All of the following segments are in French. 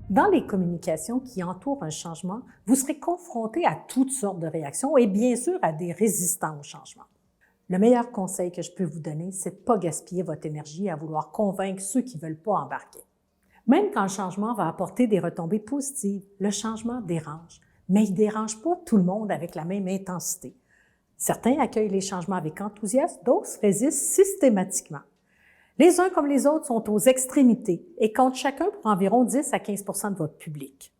Dans les communications qui entourent un changement, vous serez confronté à toutes sortes de réactions et bien sûr à des résistants au changement. Le meilleur conseil que je peux vous donner, c'est de ne pas gaspiller votre énergie à vouloir convaincre ceux qui ne veulent pas embarquer. Même quand le changement va apporter des retombées positives, le changement dérange, mais il ne dérange pas tout le monde avec la même intensité. Certains accueillent les changements avec enthousiasme, d'autres résistent systématiquement. Les uns comme les autres sont aux extrémités et comptent chacun pour environ 10 à 15 % de votre public.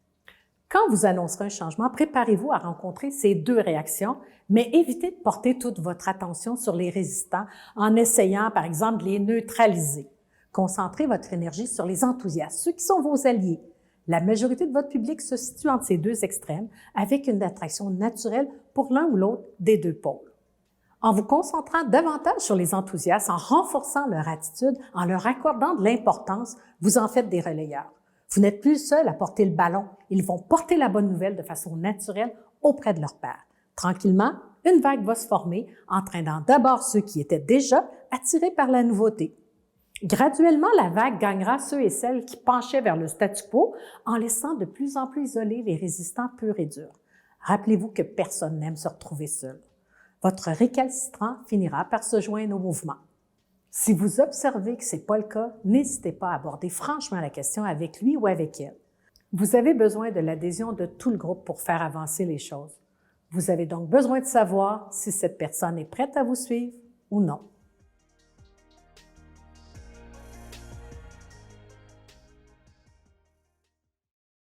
Quand vous annoncerez un changement, préparez-vous à rencontrer ces deux réactions, mais évitez de porter toute votre attention sur les résistants en essayant, par exemple, de les neutraliser. Concentrez votre énergie sur les enthousiastes, ceux qui sont vos alliés. La majorité de votre public se situe entre ces deux extrêmes, avec une attraction naturelle pour l'un ou l'autre des deux pôles. En vous concentrant davantage sur les enthousiastes, en renforçant leur attitude, en leur accordant de l'importance, vous en faites des relayeurs. Vous n'êtes plus seul à porter le ballon. Ils vont porter la bonne nouvelle de façon naturelle auprès de leurs pairs. Tranquillement, une vague va se former, entraînant d'abord ceux qui étaient déjà attirés par la nouveauté. Graduellement, la vague gagnera ceux et celles qui penchaient vers le statu quo en laissant de plus en plus isolés les résistants purs et durs. Rappelez-vous que personne n'aime se retrouver seul. Votre récalcitrant finira par se joindre au mouvement. Si vous observez que ce n'est pas le cas, n'hésitez pas à aborder franchement la question avec lui ou avec elle. Vous avez besoin de l'adhésion de tout le groupe pour faire avancer les choses. Vous avez donc besoin de savoir si cette personne est prête à vous suivre ou non.